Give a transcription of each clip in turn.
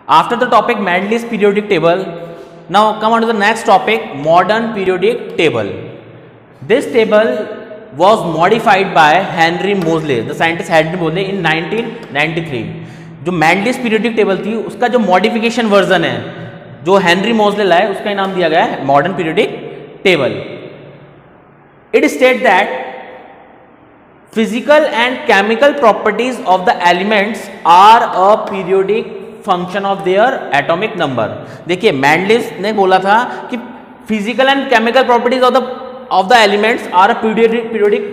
After the topic Mendeleev's periodic table, now come on to the next topic, modern periodic table. This table was modified by Henry Moseley, the scientist Henry Moseley in 1993. जो Mendeleev's periodic table थी उसका जो modification version है जो Henry मोज़ले लाए उसका नाम दिया गया है modern periodic table. It states that physical and chemical properties of the elements are a periodic function of their atomic number. देखिए मेंडलीव ने बोला था कि physical and chemical properties of the elements are a periodic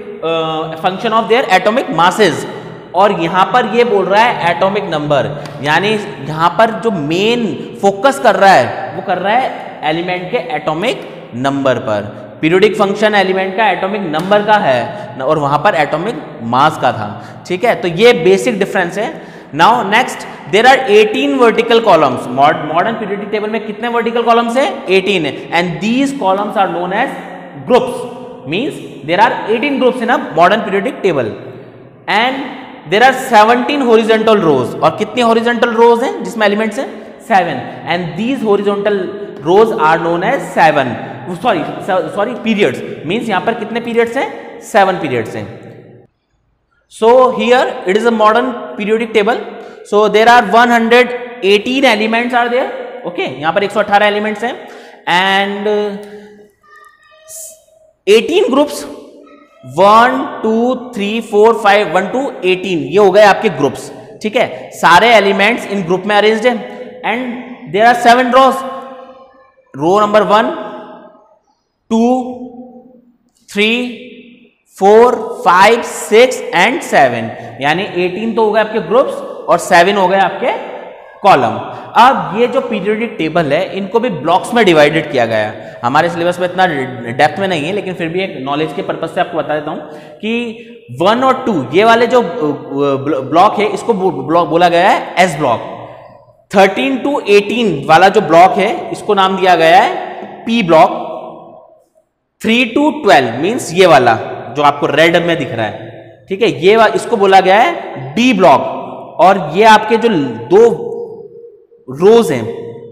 function of their atomic masses. और यहाँ पर ये बोल रहा है एटॉमिक नंबर, यानी यहाँ पर जो मेन फोकस कर रहा है वो कर रहा है एलिमेंट के एटॉमिक नंबर पर. पीरियोडिक फंक्शन एलिमेंट का एटॉमिक नंबर का है और वहां पर एटॉमिक मास का था. ठीक है, तो ये बेसिक डिफरेंस है. Now next, there are 18 vertical columns. Modern periodic table में कितने वर्टिकल कॉलम्स है? 18 है. And these columns are known as groups. Means there are 18 groups in a modern periodic table. And there are 17 horizontal rows. और कितनी horizontal rows हैं जिसमें elements हैं? 7. And these horizontal rows are known as 7 sorry periods. Means यहां पर कितने periods हैं? 7 periods हैं. So here it is a modern periodic table. So there are 118 elements are there. Okay, यहां पर 118 एलिमेंट्स हैं एंड 18 ग्रुप्स. 1 2 3 4 5 1 to 18 ये हो गए आपके ग्रुप्स. ठीक है, सारे एलिमेंट्स इन ग्रुप में अरेंज्ड है. And there are 7 rows. Row number 1 2 3 4 5 6 and 7, यानी 18 तो हो गए आपके ग्रुप्स और 7 हो गए आपके कॉलम. अब ये जो पीरियोडिक टेबल है इनको भी ब्लॉक्स में डिवाइडेड किया गया है. हमारे सिलेबस में इतना डेप्थ में नहीं है, लेकिन फिर भी एक नॉलेज के पर्पज से आपको बता देता हूं कि 1 और 2 ये वाले जो ब्लॉक है इसको ब्लॉक बोला गया है एस ब्लॉक. 13 to 18 वाला जो ब्लॉक है इसको नाम दिया गया है पी ब्लॉक. 3 to 12 मींस ये वाला जो आपको रेड में दिख रहा है, ठीक है, ये इसको बोला गया है डी ब्लॉक. और ये आपके जो 2 रोज हैं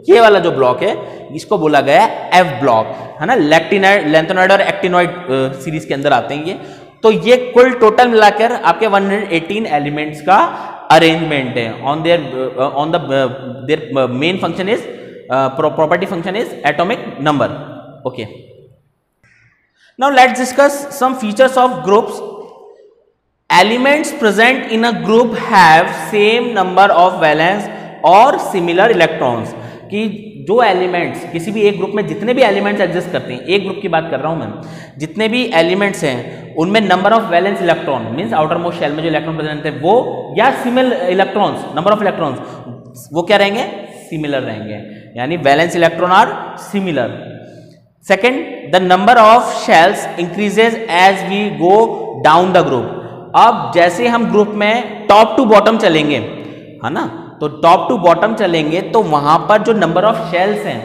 ये वाला जो ब्लॉक है इसको बोला गया है एफ ब्लॉक, है ना. लैंथेनॉइड और एक्टिनॉइड सीरीज के अंदर आते हैं ये. तो ये कुल टोटल मिलाकर आपके 118 एलिमेंट्स का अरेंजमेंट है. On their main function is property function is atomic number. Okay, now let's discuss some features of groups. Elements present in a group have same number of valence और similar electrons. कि जो elements किसी भी एक group में जितने भी elements exist करते हैं, एक ग्रुप की बात कर रहा हूं मैं, जितने भी एलिमेंट्स हैं उनमें number of valence electron means outermost shell में जो इलेक्ट्रॉन प्रेजेंट है वो, या similar electrons number of electrons वो क्या रहेंगे? सिमिलर रहेंगे, यानी valence electron are similar. Second, the number of shells increases as we go down the group. अब जैसे हम ग्रुप में टॉप टू बॉटम चलेंगे, है ना, तो टॉप टू बॉटम चलेंगे तो वहां पर जो नंबर ऑफ शेल्स हैं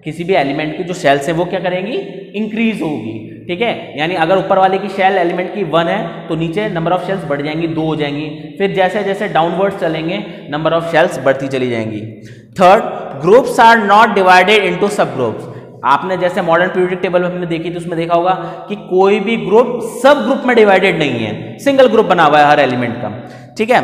किसी भी एलिमेंट की जो शेल्स हैं वो क्या करेंगी? इंक्रीज होगी. ठीक है, यानी अगर ऊपर वाले की शेल एलिमेंट की 1 है तो नीचे नंबर ऑफ शेल्स बढ़ जाएंगी, 2 हो जाएंगी. फिर जैसे जैसे डाउनवर्ड्स चलेंगे नंबर ऑफ शेल्स बढ़ती चली जाएंगी. Third, groups are not divided into sub groups. आपने जैसे मॉडर्न पीरियोडिक टेबल में हमने देखी थी उसमें देखा होगा कि कोई भी ग्रुप सब ग्रुप में डिवाइडेड नहीं है, सिंगल ग्रुप बना हुआ है हर एलिमेंट का. ठीक है,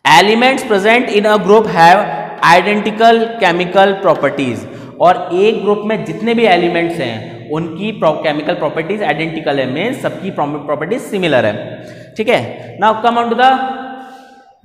elements present in a group have identical chemical properties. और एक ग्रुप में जितने भी एलिमेंट्स हैं उनकी केमिकल प्रॉपर्टीज आइडेंटिकल है, मींस सबकी प्रॉपर्टीज सिमिलर है. ठीक है, now come on to the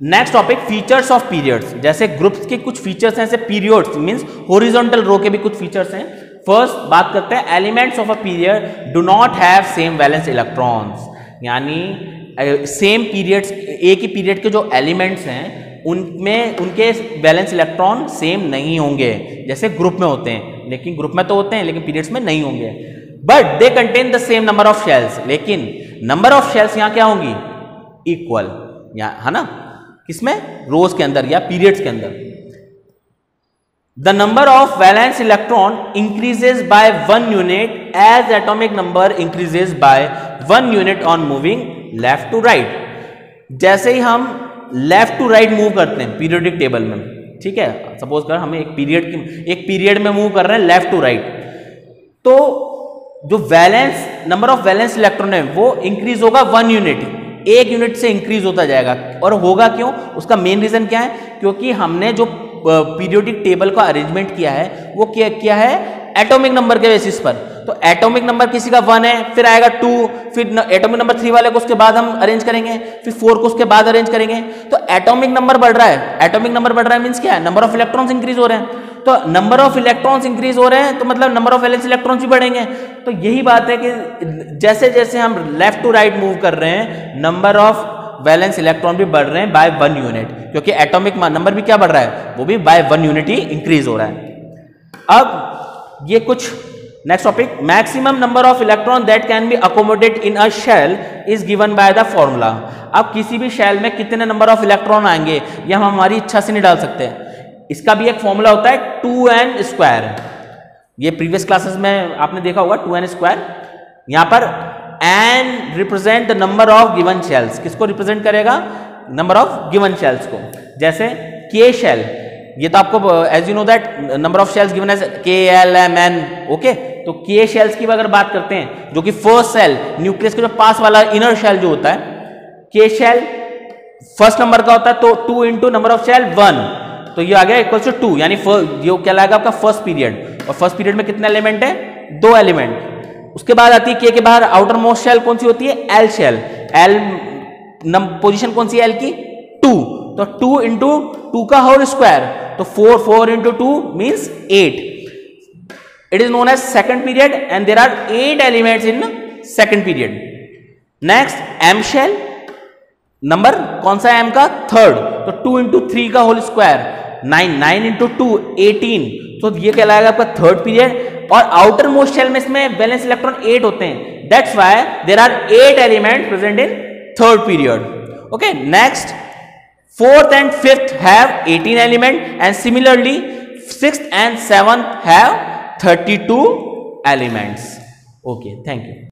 next topic, features of periods. जैसे ग्रुप्स के कुछ फीचर्स हैं, जैसे पीरियड्स मींस हॉरिजॉन्टल रो के भी कुछ फीचर्स हैं. फर्स्ट बात करते हैं, elements of a period do not have same valence electrons. यानी सेम पीरियड्स, एक ही पीरियड के जो एलिमेंट्स हैं उनमें उनके वैलेंस इलेक्ट्रॉन सेम नहीं होंगे जैसे ग्रुप में होते हैं. लेकिन ग्रुप में तो होते हैं लेकिन पीरियड्स में नहीं होंगे. But they contain the same number of shells. लेकिन नंबर ऑफ शेल्स यहां क्या होंगी? इक्वल, है ना, किसमें? रोज के अंदर या पीरियड्स के अंदर. The number of valence electron increases by 1 unit as atomic number increases by 1 unit on moving left to right. जैसे ही हम लेफ्ट टू राइट मूव करते हैं पीरियोडिक टेबल में, ठीक है, सपोज कर हमें एक पीरियड में मूव कर रहे हैं लेफ्ट टू राइट, तो जो valence number of valence electron है वो इंक्रीज होगा 1 यूनिट, 1 यूनिट से इंक्रीज होता जाएगा। और होगा क्यों, उसका मेन रीजन क्या है, क्योंकि हमने जो पीरियोडिक टेबल का अरेंजमेंट किया है वो किया है एटॉमिक नंबर के बेसिस पर। तो एटॉमिक नंबर किसी का 1 है, फिर आएगा 2, फिर एटॉमिक नंबर 3 वाले को उसके बाद हम अरेंज करेंगे, फिर 4 को उसके बाद अरेंज करेंगे। तो एटॉमिक नंबर बढ़ रहा है, एटॉमिक नंबर बढ़ रहा है मींस क्या है, नंबर ऑफ इलेक्ट्रॉन्स इंक्रीज हो रहे हैं। तो नंबर ऑफ इलेक्ट्रॉन्स इंक्रीज हो रहे हैं तो मतलब नंबर ऑफ वैलेंस इलेक्ट्रॉन्स भी बढ़ेंगे। तो यही बात है कि जैसे जैसे हम लेफ्ट टू राइट मूव कर रहे हैं, नंबर ऑफ वैलेंस इलेक्ट्रॉन भी बढ़ रहे हैं बाय 1 यूनिट, क्योंकि एटॉमिक नंबर भी क्या बढ़ रहा है, वो भी बाय 1 यूनिट ही इंक्रीज हो रहा है। अब ये कुछ next topic, maximum number of electron that can be accommodate in a shell is given by the formula. अब किसी भी शेल में कितने नंबर ऑफ इलेक्ट्रॉन आएंगे ये हम हमारी इच्छा से नहीं डाल सकते, इसका भी एक फॉर्मूला होता है 2n स्क्वायर। ये प्रीवियस क्लासेस में आपने देखा होगा 2n स्क्वायर। यहां पर n represent the number of given shells, किसको रिप्रेजेंट करेगा, नंबर ऑफ गिवन शेल्स को। जैसे k शेल, ये तो आपको as you know that number of shells given as k l m n, okay. तो k शेल्स की अगर बात करते हैं, जो कि फर्स्ट सेल न्यूक्लियस के जो पास वाला इनर शेल जो होता है, k शेल फर्स्ट नंबर का होता है, तो 2 इंटू नंबर ऑफ शेल 1, तो ये आ गया इक्वल टू 2, यानी ये क्या लाएगा आपका फर्स्ट पीरियड। और फर्स्ट पीरियड में कितने एलिमेंट है, 2 एलिमेंट। उसके बाद आती है k के बाहर आउटर मोस्ट शेल कौन सी होती है, l शेल। l पोजीशन कौन सी है l की, 2, तो 2 इंटू 2 का होल स्क्वायर, तो 4 into 2 means 8। It is known as second period and there are 8 elements in second period. Next m shell, number कौन सा है m का, थर्ड, तो 2 इंटू 3 का होल स्क्वायर 9 इंटू 2 18, तो ये कहलाएगा आपका थर्ड पीरियड। और आउटर मोस्ट शेल में इसमें वैलेंस इलेक्ट्रॉन 8 होते हैं, that's why there are 8 element present in third period, okay. Next fourth and fifth have 18 element and similarly sixth and seventh have 32 elements, okay. Thank you.